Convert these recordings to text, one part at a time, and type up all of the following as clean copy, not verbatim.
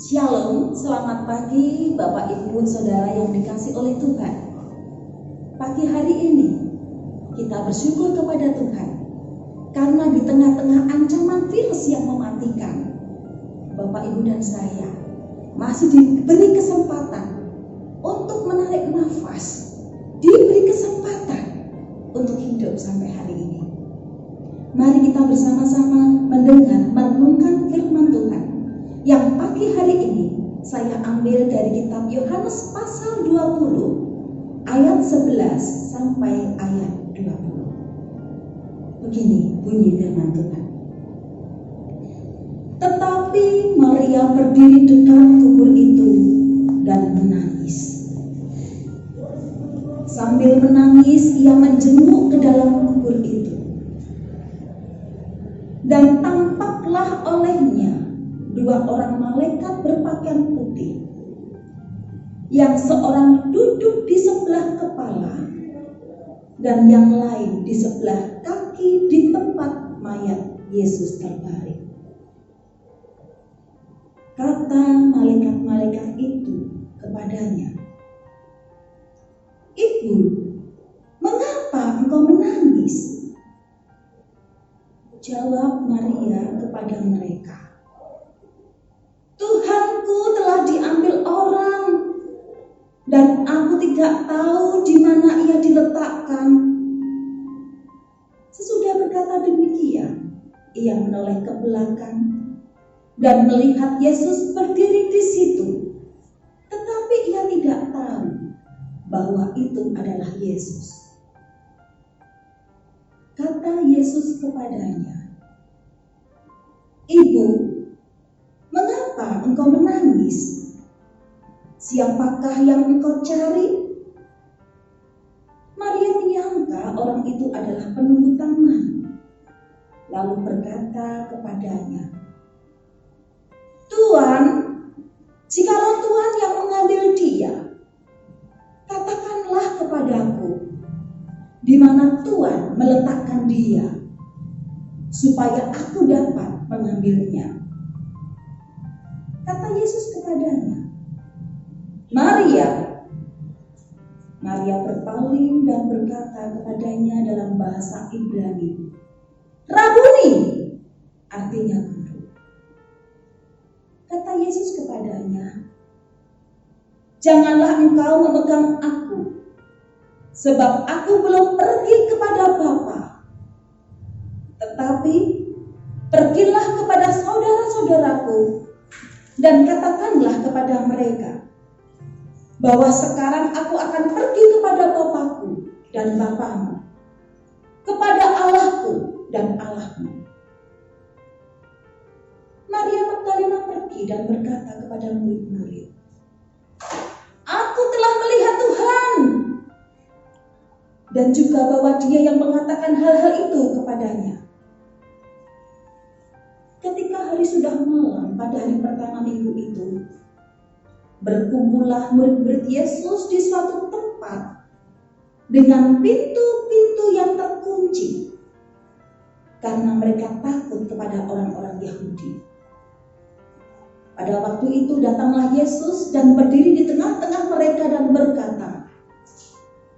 Shalom, selamat pagi Bapak Ibu Saudara yang dikasih oleh Tuhan. Pagi hari ini kita bersyukur kepada Tuhan karena di tengah-tengah ancaman virus yang mematikan, Bapak Ibu dan saya masih diberi kesempatan untuk menarik nafas, diberi kesempatan untuk hidup sampai hari ini. Mari kita bersama-sama mendengar, merenungkan firman Tuhan yang pagi hari ini saya ambil dari kitab Yohanes pasal 20 ayat 11 sampai ayat 20. Begini bunyi firman Tuhan. Tetapi Maria berdiri dekat kubur itu dan menangis. Sambil menangis ia menjenguk ke dalam kubur itu. Dan tampaklah olehnya dua orang malaikat berpakaian putih, yang seorang duduk di sebelah kepala dan yang lain di sebelah kaki di tempat mayat Yesus terbaring. Kata malaikat-malaikat itu kepadanya, "Ibu, mengapa engkau menangis?" Jawab Maria kepada mereka, "Tuhanku telah diambil orang dan aku tidak tahu di mana ia diletakkan." Sesudah berkata demikian, ia menoleh ke belakang dan melihat Yesus berdiri di situ. Tetapi ia tidak tahu bahwa itu adalah Yesus. Kata Yesus kepadanya, "Ibu, mengapa engkau menangis? Siapakah yang engkau cari?" Maria menyangka orang itu adalah penunggu taman, lalu berkata kepadanya, "Tuan, jikalau Tuhan yang mengambil dia, katakanlah kepadaku di mana Tuhan meletakkan dia, supaya aku dapat mengambilnya." Kata Yesus kepadanya, "Maria." Maria berpaling dan berkata kepadanya dalam bahasa Ibrani, "Rabuni," artinya guru. Kata Yesus kepadanya, "Janganlah engkau memegang aku, sebab aku belum pergi kepada Bapa. Tetapi pergilah kepada saudara-saudaraku dan katakanlah kepada mereka bahwa sekarang aku akan pergi kepada Bapakku dan Bapamu, kepada Allahku dan Allahmu." Maria Magdalena pergi dan berkata kepada murid-murid, "Aku telah melihat Tuhan." Dan juga bahwa dia yang mengatakan hal-hal itu kepadanya. Ketika hari sudah malam pada hari pertama minggu itu, berkumpullah murid-murid Yesus di suatu tempat dengan pintu-pintu yang terkunci karena mereka takut kepada orang-orang Yahudi. Pada waktu itu datanglah Yesus dan berdiri di tengah-tengah mereka dan berkata,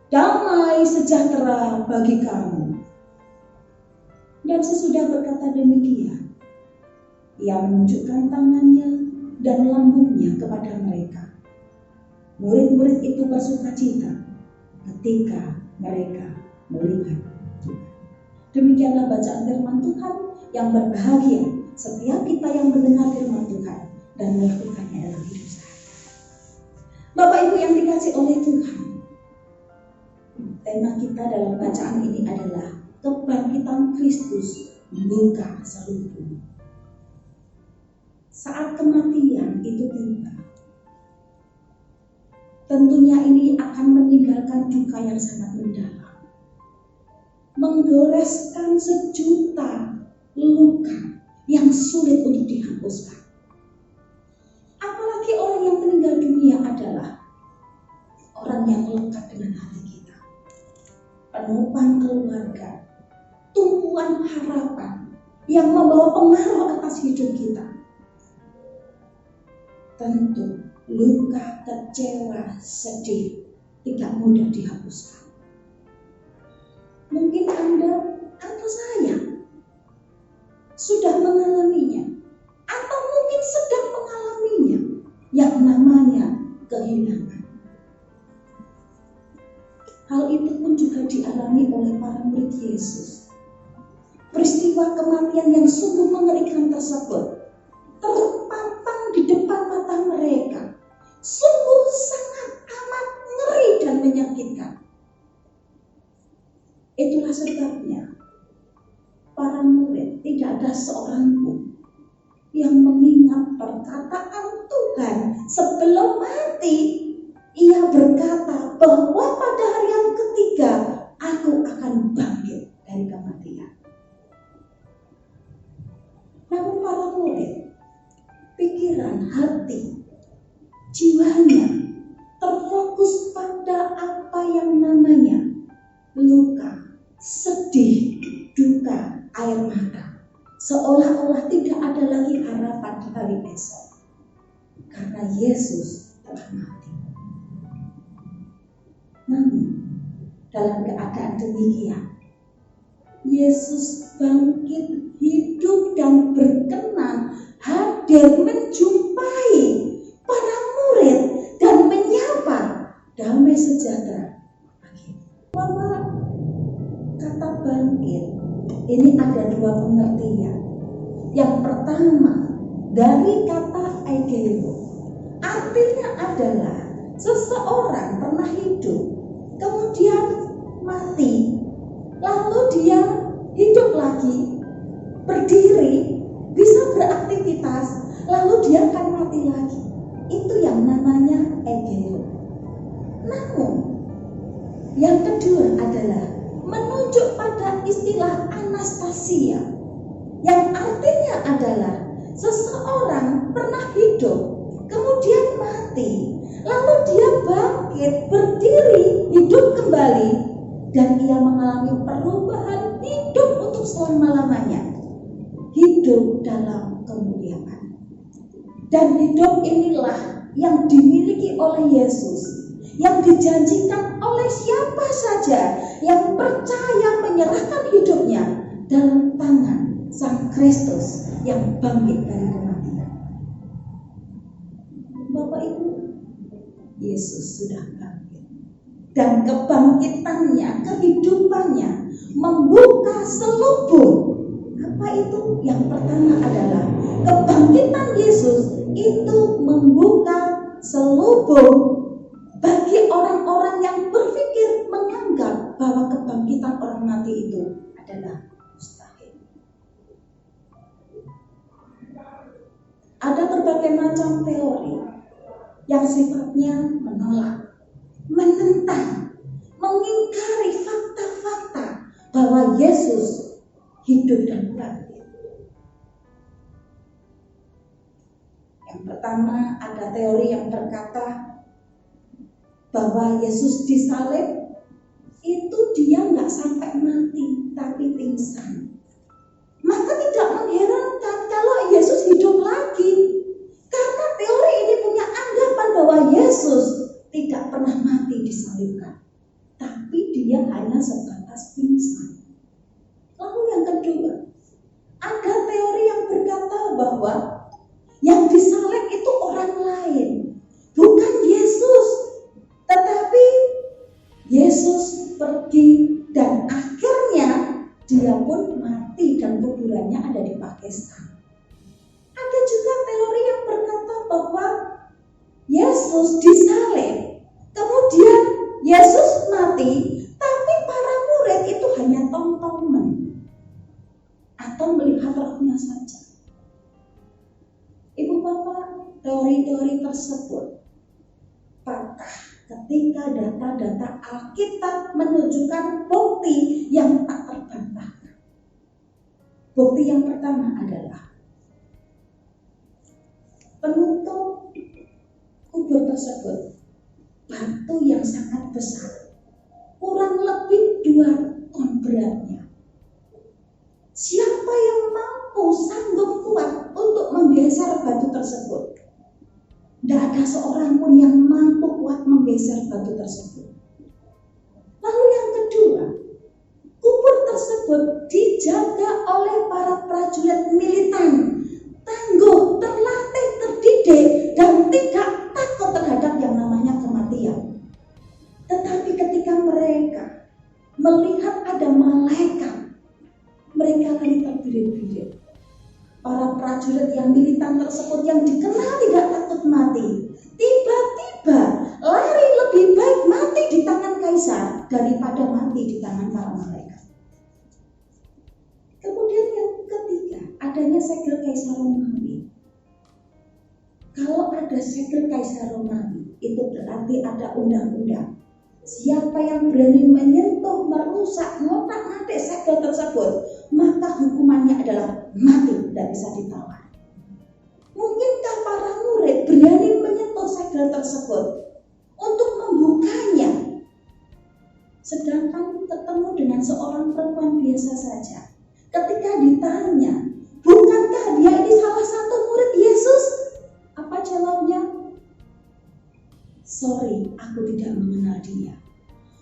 "Damai sejahtera bagi kamu." Dan sesudah berkata demikian, ia menunjukkan tangannya dan lambungnya kepada mereka. Murid-murid itu bersukacita ketika mereka melihat Tuhan. Demikianlah bacaan firman Tuhan yang berbahagia setiap kita yang mendengar firman Tuhan dan melakukannya dalam hidup saya. Bapak Ibu yang dikasih oleh Tuhan, tema kita dalam bacaan ini adalah kebangkitan Kristus membuka seluruh. Saat kematian itu tiba, tentunya ini akan meninggalkan duka yang sangat mendalam, menggoreskan sejuta luka yang sulit untuk dihapuskan. Apalagi orang yang meninggal dunia adalah orang yang melekat dengan hati kita, penopang keluarga, tumpuan harapan yang membawa pengaruh atas hidup kita. tentu luka, kecewa, sedih tidak mudah dihapuskan. Mungkin Anda atau saya sudah mengalaminya, atau mungkin sedang mengalaminya, yang namanya kehilangan. Hal itu pun juga dialami oleh para murid Yesus. Peristiwa kematian yang sungguh mengerikan tersebut terpampang di depan mata mereka. Sungguh sangat amat ngeri dan menyakitkan. Itulah sebabnya para murid tidak ada seorang pun yang mengingat perkataan Tuhan sebelum mati. Ia berkata bahwa pada hari yang ketiga aku akan bangkit dari kematian. Namun para murid, pikiran, hati, jiwanya terfokus pada apa yang namanya luka, sedih, duka, air mata. Seolah-olah tidak ada lagi harapan di hari esok. Karena Yesus telah mati. Namun, dalam keadaan demikian, Yesus bangkit, hidup dan berkenan hadir menjumpai para murid dan menyapa damai sejahtera. Bahwa kata bangkit ini ada dua pengertian. Yang pertama dari kata aigeo, artinya adalah seseorang pernah hidup, kemudian mati, lalu dia hidup lagi, berdiri, bisa beraktivitas, lalu dia akan mati lagi. Itu yang namanya aigeo. Namun yang kedua adalah menunjuk pada istilah anastasia, yang artinya adalah seseorang pernah hidup, kemudian mati, lalu dia bangkit, berdiri, hidup kembali, dan ia mengalami perubahan hidup untuk selama-lamanya. Hidup dalam kemuliaan. Dan hidup inilah yang dimiliki oleh Yesus, yang dijanjikan oleh siapa saja yang percaya menyerahkan hidupnya dalam tangan Sang Kristus yang bangkit dari kematian. Bapak Ibu, Yesus sudah bangkit. Dan kebangkitannya, kehidupannya membuka selubung. Apa itu? Yang pertama adalah kebangkitan Yesus itu membuka selubung bagi orang-orang yang berpikir menganggap bahwa kebangkitan orang mati itu adalah mustahil. Ada berbagai macam teori yang sifatnya menolak, menentang, mengingkari fakta-fakta bahwa Yesus hidup dan bangkit. Yang pertama, ada teori yang berkata bahwa Yesus disalib itu dia nggak sampai mati, tapi pingsan. Maka tidak mengherankan kalau Yesus hidup lagi, karena teori ini punya anggapan bahwa Yesus tidak pernah mati disalibkan, tapi dia hanya sebatas pingsan. Lalu yang kedua, ada teori yang berkata bahwa yang disalib itu orang lain, bukan Yesus, tetapi Yesus pergi dan akhirnya dia pun mati dan kuburannya ada di Pakistan. Ada juga teori yang berkata bahwa Yesus disalib, kemudian Yesus mati, tapi para murid itu hanya tontonan atau melihat rohnya saja. Ibu bapak, teori-teori tersebut patah ketika data-data Alkitab menunjukkan bukti yang tak terbantahkan. Bukti yang pertama adalah penutup kubur tersebut batu yang sangat besar, kurang lebih 2 ton beratnya. Siapa yang mampu sanggup kuat untuk menggeser batu tersebut? ada seorang pun yang mampu kuat menggeser batu tersebut. Lalu yang kedua, kubur tersebut dijaga oleh para prajurit militan, tangguh, terlatih, terdidik, dan tidak takut terhadap yang namanya kematian. Tetapi ketika mereka melihat ada malaikat, mereka lari terbirit-birit. Para prajurit yang militan tersebut yang dikenal tidak takut mati, tiba-tiba lari, lebih baik mati di tangan kaisar daripada mati di tangan para malaikat. Kemudian yang ketiga, adanya segel kaisar Romawi. Kalau ada segel kaisar Romawi, itu berarti ada undang-undang. Siapa yang berani menyentuh, merusak, ngotak-ngatik segel tersebut, maka hukumannya adalah mati, tidak bisa ditawar. Mungkinkah para murid berani menyentuh segel tersebut untuk membukanya? Sedangkan ketemu dengan seorang perempuan biasa saja. Ketika ditanya, bukankah dia ini salah satu murid Yesus? Apa jawabnya? Sorry, aku tidak mengenal dia.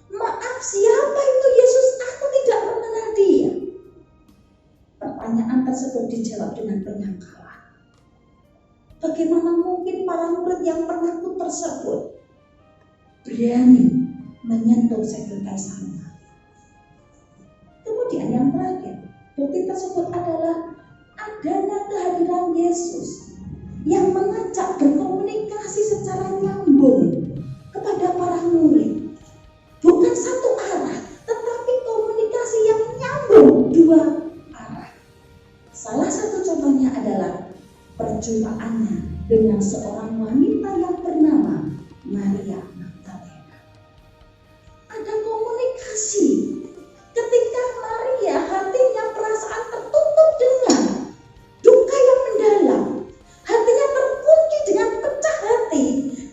Maaf, siapa itu Yesus? Aku tidak mengenal dia. Pertanyaan tersebut dijawab dengan penyangkalan. Bagaimana mungkin para murid yang penakut tersebut berani menyentuh segel kaisar Romawi? Kemudian yang terakhir, bukti tersebut adalah adanya kehadiran Yesus yang mengajak berkomunikasi secara nyambung kepada para murid. Bukan satu arah, tetapi komunikasi yang nyambung dua arah. Salah satu contohnya adalah perjumpaannya dengan seorang wanita yang bernama Maria Magdalena. Ada komunikasi ketika Maria hatinya perasaan tertutup dengan duka yang mendalam. Hatinya terkunci dengan pecah hati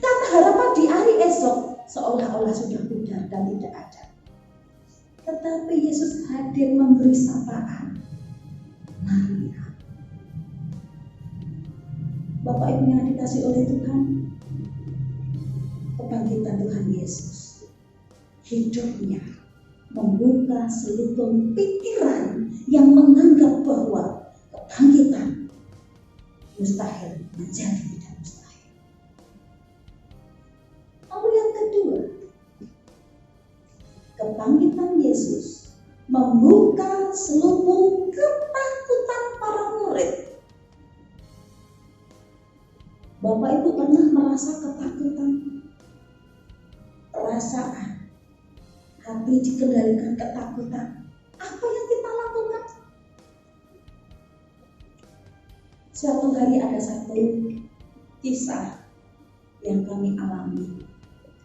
karena harapan di hari esok seolah-olah sudah pudar dan tidak ada. Tetapi Yesus hadir memberi sapaan. Maria. Bapak Ibu yang dikasih oleh Tuhan, kebangkitan Tuhan Yesus, hidupnya membuka selubung pikiran yang menganggap bahwa kebangkitan mustahil menjadi tidak mustahil. Lalu yang kedua, kebangkitan Yesus membuka selubung ketakutan para murid. Bapak Ibu pernah merasa ketakutan? Perasaan hati dikendalikan ketakutan. Apa yang kita lakukan? Suatu hari ada satu kisah yang kami alami.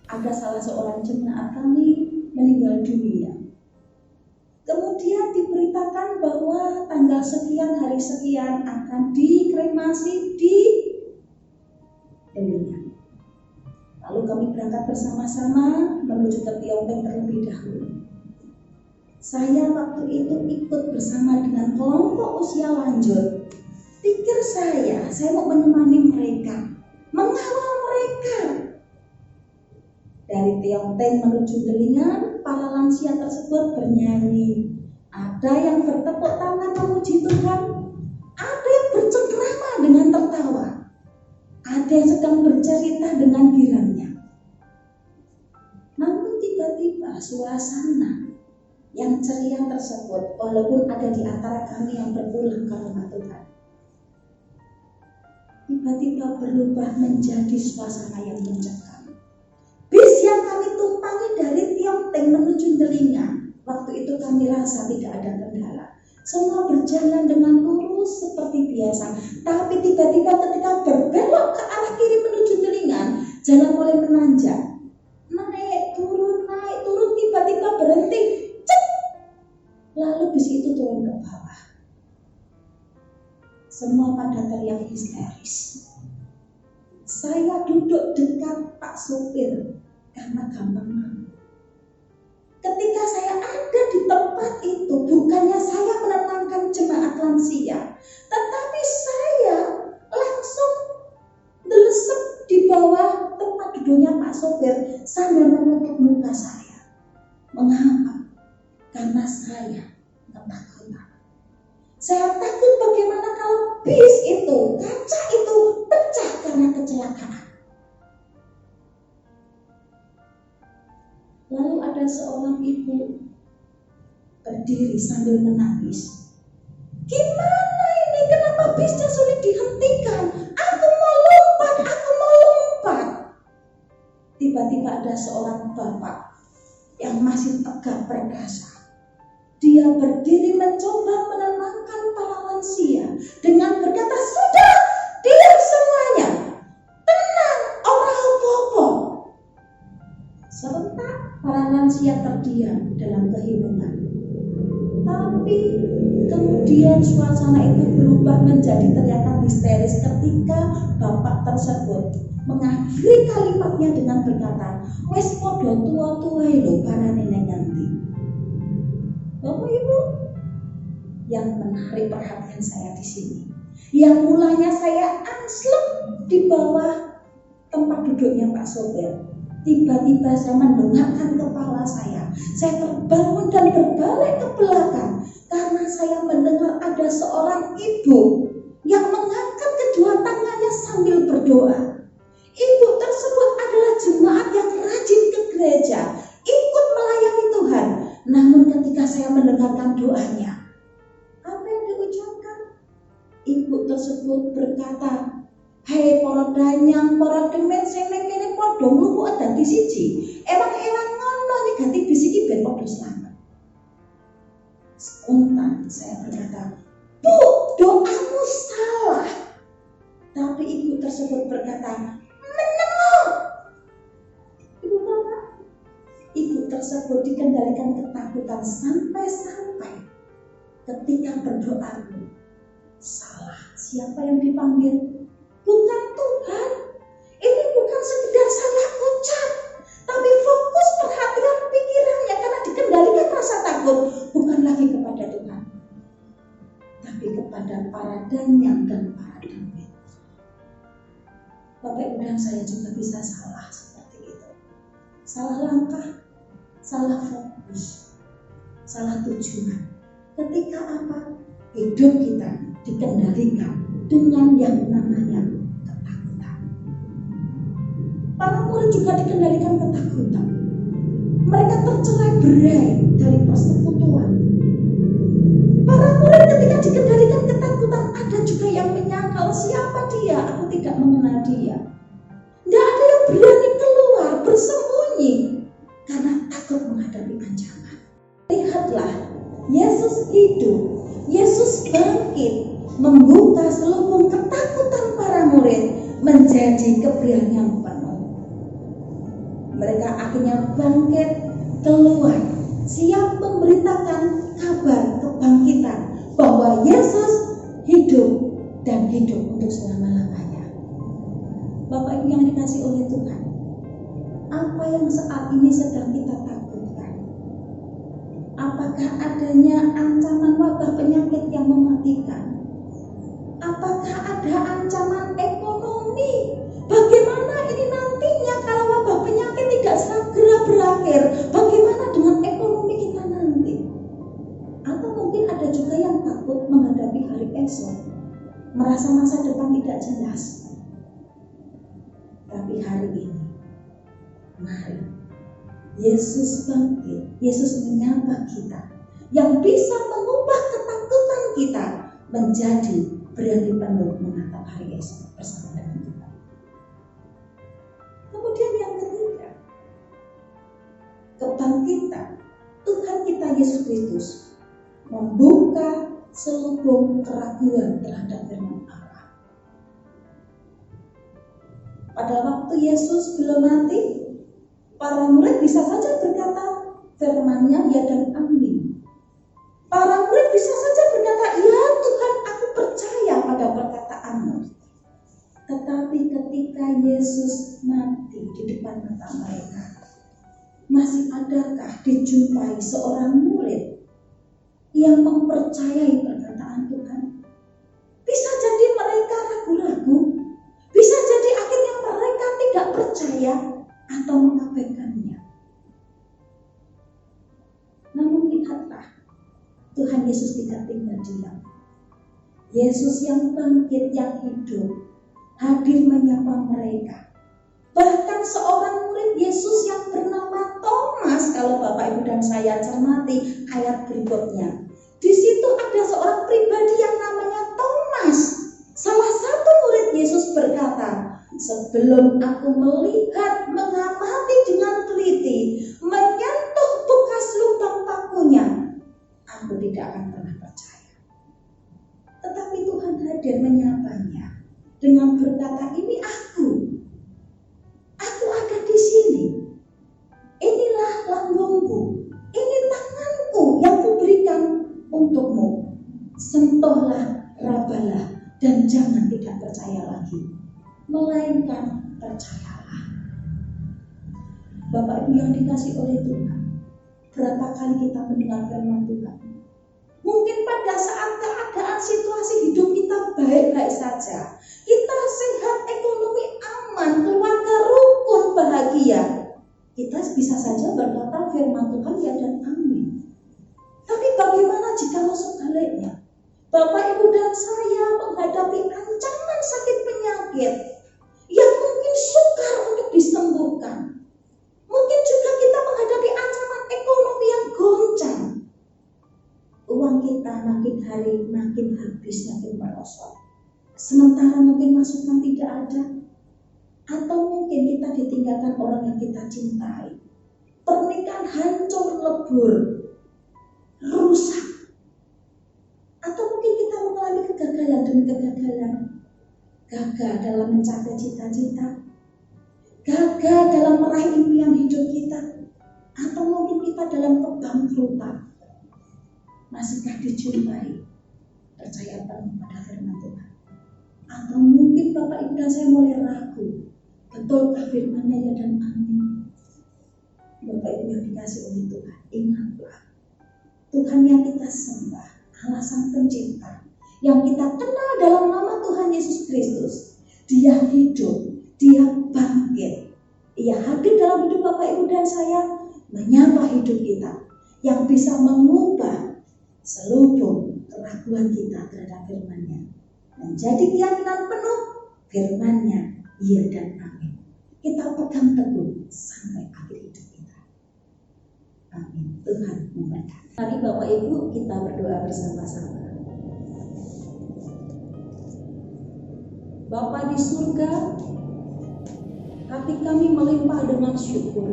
Ada salah seorang jemaat kami meninggal dunia. Kemudian diberitakan bahwa tanggal sekian, hari sekian akan dikremasi di Delingan. Lalu kami berangkat bersama-sama menuju ke Tiongkok terlebih dahulu. Saya waktu itu ikut bersama dengan kelompok usia lanjut. Pikir saya mau menemani mereka, mengawal mereka. Dari Tiongkok menuju Delingan, para lansia tersebut bernyanyi. Ada yang bertepuk tangan memuji Tuhan, ada yang bercengkrama dengan tertawa, ada yang sedang bercerita dengan girangnya. Namun tiba-tiba suasana yang ceria tersebut, walaupun ada di antara kami yang berpulang ke rumah Tuhan, tiba-tiba berubah menjadi suasana yang mencekam. Bis yang kami tumpangi dari Tiongkok menuju Delingan, waktu itu kami rasa tidak ada kendala. Semua berjalan dengan lurus seperti biasa. Tapi tiba-tiba ketika berbelok ke arah kiri menuju Delingan, jalan mulai menanjak. Naik turun, tiba-tiba berhenti. Cek! Lalu bis itu turun ke bawah. Semua pada teriak histeris. Saya duduk dekat Pak Supir karena gampang malu. Ketika saya ada di tempat itu, bukannya saya menenangkan jemaat lansia, tetapi saya langsung delesep di bawah sopir sambil menutup muka saya. Mengapa? Karena saya ketakutan. Saya takut bagaimana kalau bis itu, kaca itu pecah karena kecelakaan. Lalu ada seorang ibu berdiri sambil menangis. Gimana ini? Kenapa bisnya sulit dihentikan? Aku mau lompat, aku mau lompat. Tiba-tiba ada seorang bapak yang masih tegak perkasa. Dia berdiri mencoba menenangkan para lansia dengan berkata, sudah, diam semuanya. Tenang, ora apa-apa. Serentak para lansia terdiam dalam kehebohan. Tapi kemudian suasana itu berubah menjadi teriakan histeris ketika bapak tersebut mengakhiri kalimatnya dengan berkata, wes podo tua-tua lho para nenek ganti. Bapak Ibu, yang menarik perhatian saya di sini, yang mulanya saya anslep di bawah tempat duduknya Pak sopir, tiba-tiba saya mendongakkan kepala saya terbangun dan berbalik ke belakang karena saya mendengar ada seorang ibu yang mengangkat kedua tangannya sambil berdoa. Ibu tersebut adalah jemaat yang rajin ke gereja, ikut melayani Tuhan. Namun ketika saya mendengarkan doanya, apa yang diucapkan? Ibu tersebut berkata, hei para danyang, para demen sing ning kene padha mluku dadi siji. Emang ngono nyegati bis iki ben padha slamet. Spontan saya berkata, Bu, doamu salah. Tapi ibu tersebut berkata, menengok. Ibu bapak, ibu tersebut dikendalikan ketakutan sampai-sampai ketika berdoa salah. Siapa yang dipanggil? Bukan Tuhan. Ini bukan sekedar salah ucap, tapi fokus perhatian pikirannya karena dikendalikan rasa takut bukan lagi kepada Tuhan, tapi kepada para danyang dan para demit. Bapak Ibu dan saya juga bisa salah seperti itu. Salah langkah, salah fokus, salah tujuan. Ketika apa? Hidup kita dikendalikan dengan yang namanya ketakutan. Para murid juga dikendalikan ketakutan. Mereka tercerai-berai dari persekutuan. Para murid ketika dikendalikan ketakutan, ada juga yang menyangkal, siapa dia? Aku tidak mengenal dia. Tidak ada yang berani keluar bersembunyi karena takut menghadapi ancaman. Lihatlah, Yesus hidup, Yesus bangkit, membuka selubung ketakutan para murid menjadi keberanian penuh. Mereka akhirnya bangkit keluar, siap memberitakan kabar kebangkitan bahwa Yesus hidup dan hidup untuk selama-lamanya. Bapak Ibu yang dikasihi oleh Tuhan, apa yang saat ini sedang kita takutkan? Apakah adanya ancaman wabah penyakit yang mematikan? Apakah ada ancaman ekonomi? Bagaimana ini nantinya kalau wabah penyakit tidak segera berakhir? Bagaimana dengan ekonomi kita nanti? Atau mungkin ada juga yang takut menghadapi hari esok, merasa masa depan tidak jelas. Tapi hari ini, mari Yesus bangkit, Yesus menyapa kita, yang bisa mengubah ketakutan kita menjadi berani penuh menatap hari esok bersama dengan Tuhan. Kemudian yang ketiga, kebangkitan Tuhan kita Yesus Kristus membuka selubung keraguan terhadap firman Allah. Pada waktu Yesus belum mati, para murid bisa saja berkata firman-Nya ya dan amin. Para murid bisa saja berkata, ya Tuhan, aku percaya pada perkataan-Mu. Tetapi ketika Yesus mati di depan mata mereka, masih adakah dijumpai seorang murid yang mempercayai perkataan Tuhan? Bisa jadi mereka ragu-ragu, bisa jadi akhirnya mereka tidak percaya, atau Yesus yang bangkit, yang hidup, hadir menyapa mereka. Bahkan seorang murid Yesus yang bernama Thomas, kalau Bapak Ibu dan saya cermati ayat berikutnya, di situ ada seorang pribadi yang namanya Thomas. Salah satu murid Yesus berkata, sebelum aku melihat, mengamati dengan teliti, menyentuh bekas lubang pakunya, aku tidak akan pernah percaya. Tetapi Tuhan hadir menyapanya dengan berkata, ini aku ada di sini. Inilah lambungku, ini tanganku yang kuberikan untukmu. Sentuhlah, rabalah, dan jangan tidak percaya lagi, melainkan percayalah. Bapak Ibu yang dikasih oleh Tuhan, berapa kali kita mendengar firman Tuhan? Mungkin pada saat keadaan situasi hidup kita baik-baik saja, kita sehat, ekonomi aman, keluarga rukun, bahagia, kita bisa saja berkata firman Tuhan ya dan amin. Tapi bagaimana jika sebaliknya? Bapak, Ibu dan saya menghadapi ancaman sakit penyakit yang mungkin sukar untuk disembuhkan. Mungkin juga kita menghadapi ancaman ekonomi yang goncang. Uang kita makin hari makin habis, makin merosot. Sementara mungkin masukan tidak ada. Atau mungkin kita ditinggalkan orang yang kita cintai. Pernikahan hancur lebur, rusak. Atau mungkin kita mengalami kegagalan demi kegagalan. Gagal dalam mencapai cita-cita. Gagal dalam meraih impian hidup kita. Atau mungkin kita dalam kebangkrutan. Masihkah dijumpai? Percaya penuh pada firman Tuhan. Atau mungkin Bapak Ibu dan saya mulai ragu. Betulkah firman-Nya ya dan amin? Bapak Ibu yang dikasih oleh Tuhan, ingatlah. Tuhan yang kita sembah, Allah Sang Pencipta, yang kita kenal dalam nama Tuhan Yesus Kristus. Dia hidup, Dia bangkit. Ia hadir dalam hidup Bapak Ibu dan saya, menyapa hidup kita, yang bisa mengubah selubung keraguan kita terhadap firman-Nya menjadi keyakinan penuh firman-Nya iya dan amin. Kita pegang teguh sampai akhir hidup kita. Amin. Tuhan memberkati. Mari Bapak Ibu kita berdoa bersama-sama. Bapa di surga, hati kami melimpah dengan syukur.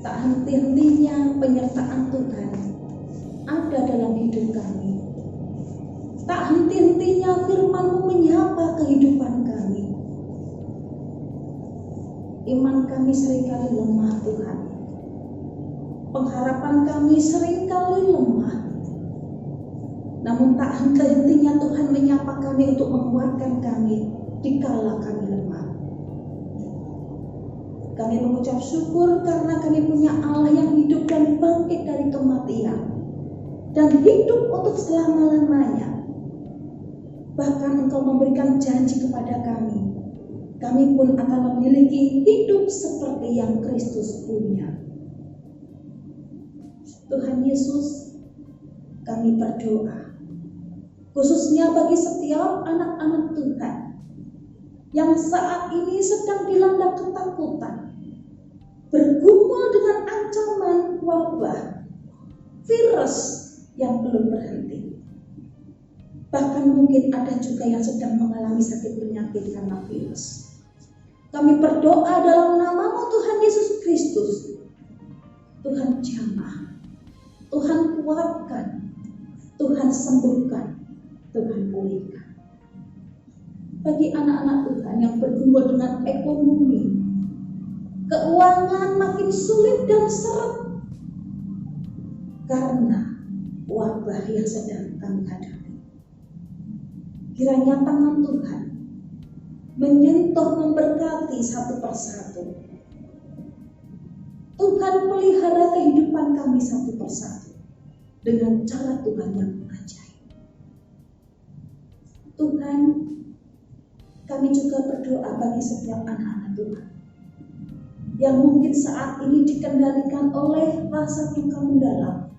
Tak henti-hentinya penyertaan Tuhan ada dalam hidup kami. Tak henti-hentinya firman-Mu menyapa kehidupan kami. Iman kami seringkali lemah Tuhan. Pengharapan kami seringkali lemah. Namun tak henti-hentinya Tuhan menyapa kami untuk menguatkan kami dikala kami lemah. Kami mengucap syukur karena kami punya Allah yang hidup dan bangkit dari kematian dan hidup untuk selama-lamanya. Bahkan Engkau memberikan janji kepada kami pun akan memiliki hidup seperti yang Kristus punya. Tuhan Yesus, kami berdoa, khususnya bagi setiap anak-anak Tuhan yang saat ini sedang dilanda ketakutan, bergumul dengan ancaman wabah, virus yang belum berhenti. Bahkan mungkin ada juga yang sedang mengalami sakit penyakit karena virus. Kami berdoa dalam nama-Mu Tuhan Yesus Kristus. Tuhan jamah, Tuhan kuatkan, Tuhan sembuhkan, Tuhan pulihkan. Bagi anak-anak Tuhan yang bergumul dengan ekonomi, keuangan makin sulit dan seret karena wabah yang sedang kami hadapi. Kiranya tangan Tuhan menyentuh, memberkati satu persatu. Tuhan pelihara kehidupan kami satu persatu dengan cara Tuhan yang ajaib. Tuhan, kami juga berdoa bagi setiap anak-anak Tuhan yang mungkin saat ini dikendalikan oleh rasa duka mendalam,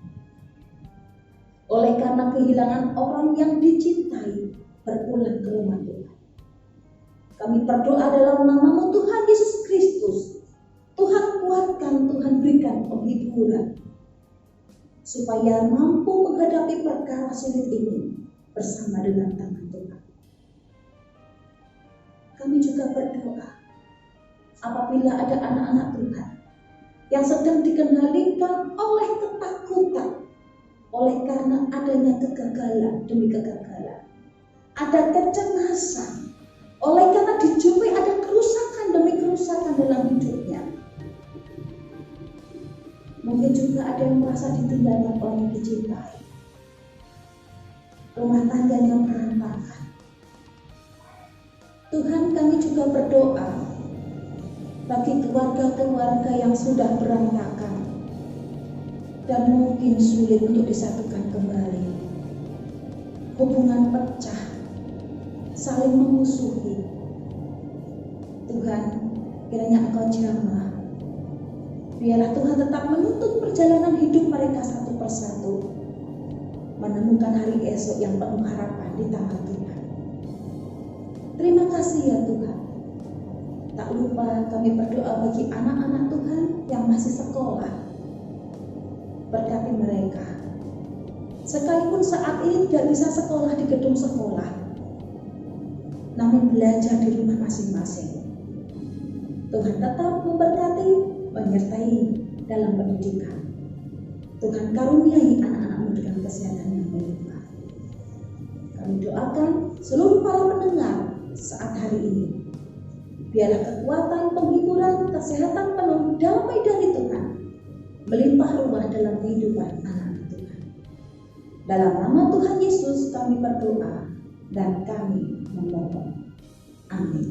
oleh karena kehilangan orang yang dicintai, berpulang ke rumah Tuhan. Kami berdoa dalam nama-Mu Tuhan Yesus Kristus. Tuhan kuatkan, Tuhan berikan penghiburan, supaya mampu menghadapi perkara sulit ini bersama dengan tangan Tuhan. Kami juga berdoa apabila ada anak-anak Tuhan yang sedang dikendalikan oleh ketakutan, oleh karena adanya kegagalan demi kegagalan, ada kecemasan, oleh karena dijumpai ada kerusakan demi kerusakan dalam hidupnya. Mungkin juga ada yang merasa ditinggalkan orang yang dicintai, rumah tangganya berantakan. Tuhan, kami juga berdoa bagi keluarga-keluarga yang sudah berantakan dan mungkin sulit untuk disatukan kembali. Hubungan pecah, saling memusuhi. Tuhan, kiranya Engkau jamah. Biarlah Tuhan tetap menuntun perjalanan hidup mereka satu persatu, menemukan hari esok yang penuh harapan di tangan Tuhan. Terima kasih ya Tuhan. Tak lupa kami berdoa bagi anak-anak Tuhan yang masih sekolah. Berkati mereka. Sekalipun saat ini tidak bisa sekolah di gedung sekolah, namun belajar di rumah masing-masing. Tuhan tetap memberkati, menyertai dalam pendidikan. Tuhan karuniai anak-anak-Mu dengan kesehatan yang melimpah. Kami doakan seluruh para pendengar saat hari ini, biarlah kekuatan, penghiburan, kesehatan penuh, damai dari Tuhan melimpah ruah dalam kehidupan anak-anak Tuhan. Dalam nama Tuhan Yesus kami berdoa dan kami memohon. Amin.